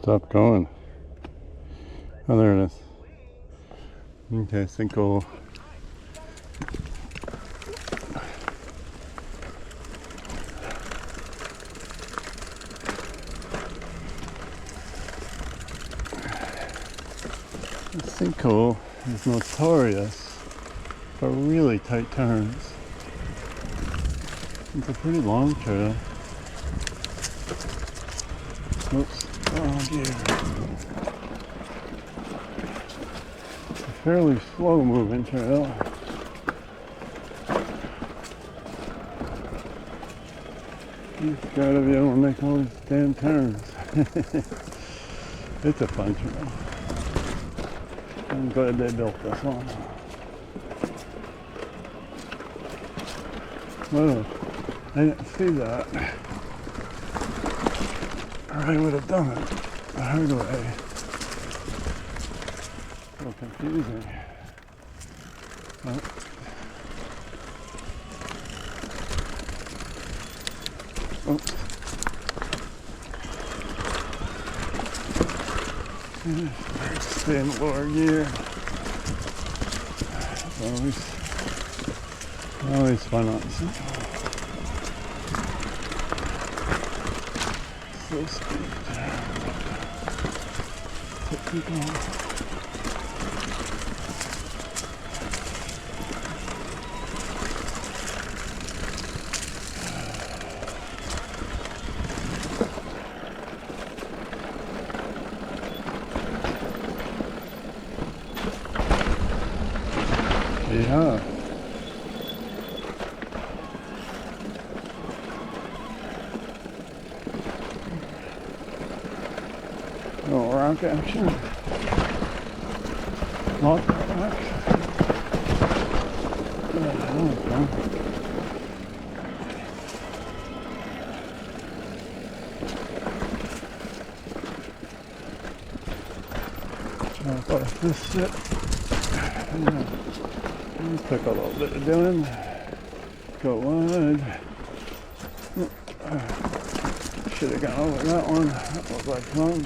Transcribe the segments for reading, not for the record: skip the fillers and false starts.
Stop going. Oh, there it is. Okay, Sinkhole. The Sinkhole is notorious for really tight turns. It's a pretty long trail. Oops. Oh dear. It's a fairly slow moving trail. You've got to be able to make all these damn turns. It's a fun trail. I'm glad they built this one. Whoa, I didn't see that. Or I would have done it the hard way. So confusing. Oh. Oh. Stay in the lower gear. Always fun on this. Slow speed. Keep going. Yeah. Little rock action. Lots of rock. Yeah, that was fun. Jump off this shit. Took a little bit of doing. Go wide. Should have gone over that one. That looked like fun.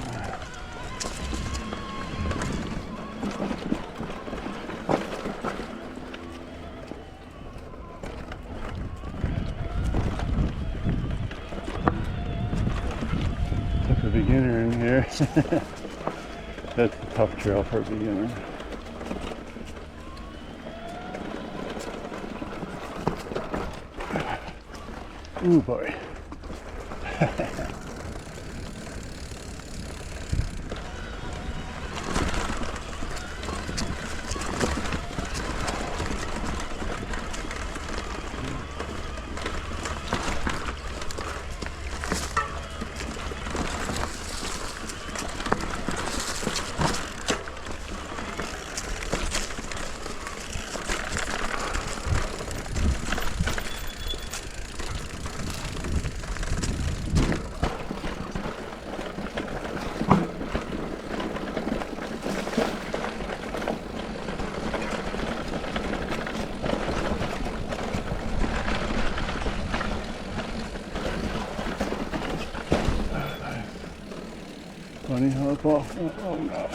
Took a beginner in here. That's a tough trail for a beginner. Ooh boy. Bunny hop off. Oh no.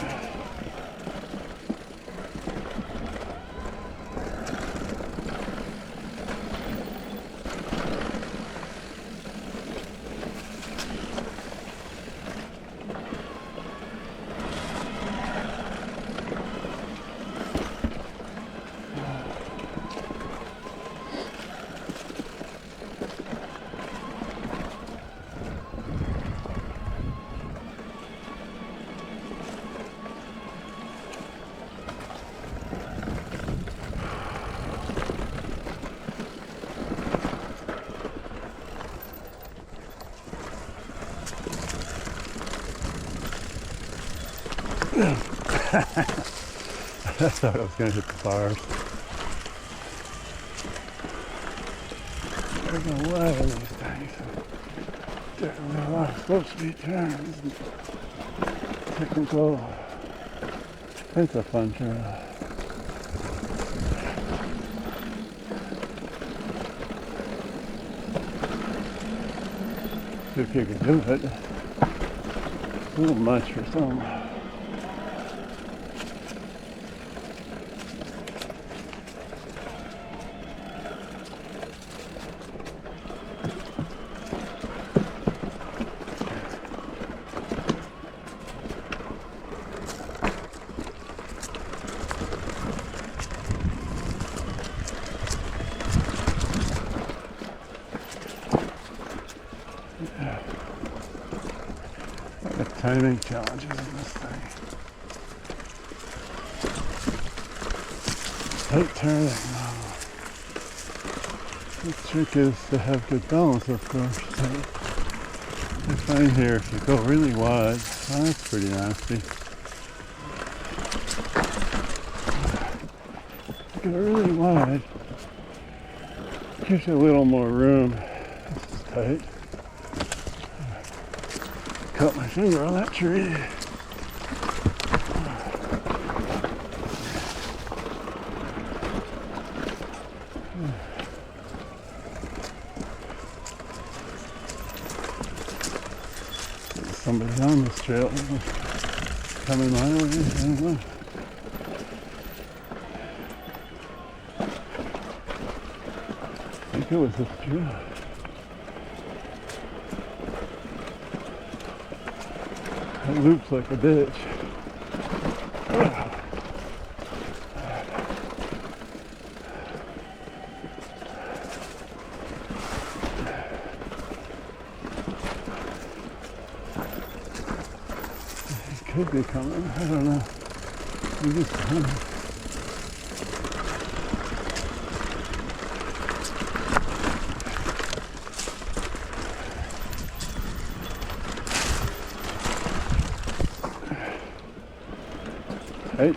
I thought I was going to hit the bars. There's no way in these things. There's a lot of slow speed turns. Technical. It's a fun trail. See if you can do it. a little much for some. The timing challenges in this thing. Tight turning. The trick is to have good balance, of course. So I find here if you go really wide, oh, that's pretty nasty. If you go really wide, it gives you a little more room. This is tight. Cut my finger on that tree. There's somebody on this trail coming my way. I don't know. I think it was this tree. It loops like a bitch. It could be coming. I don't know. I'm just coming. Tight.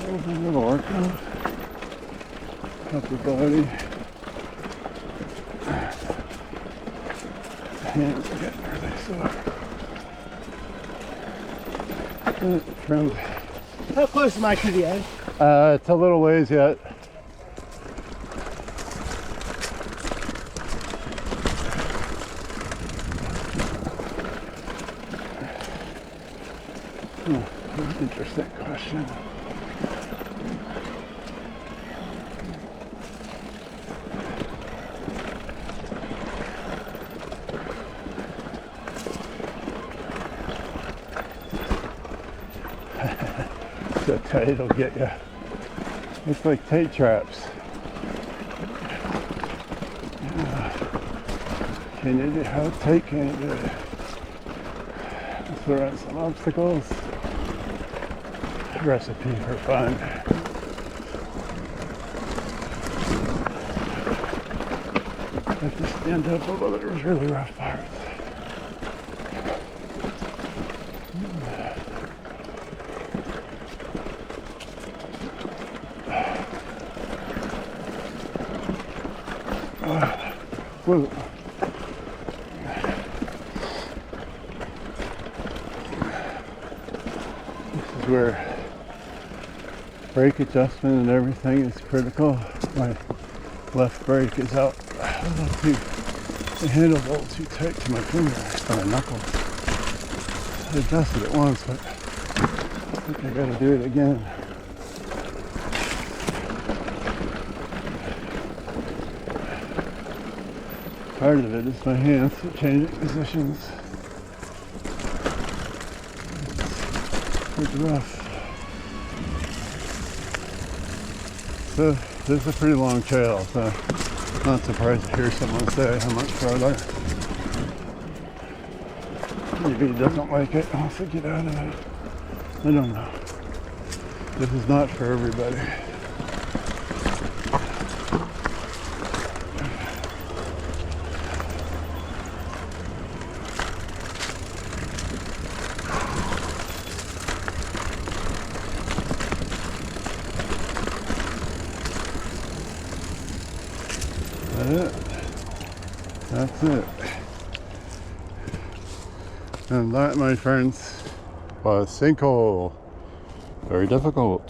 A little workout. Upper body. Hands are getting really sore. Friend. How close am I to the end? It's a little ways yet. Interesting question. So tight it'll get you. It's like tight traps. Can you do, how tight can you do it? Let's throw in some obstacles. Recipe for fun. I have to stand up although there's really rough parts. Whoa. This is where brake adjustment and everything is critical. My left brake is out a little too, the handle's a little too tight to my finger, my knuckles. I adjusted it once, but I think I gotta do it again. Part of it is my hands for changing positions. It's rough. So this is a pretty long trail, so I'm not surprised to hear someone say how much farther. Maybe he doesn't like it, wants to get out of it. I don't know. This is not for everybody. That's it. And that, my friends, was Sinkhole. Very difficult.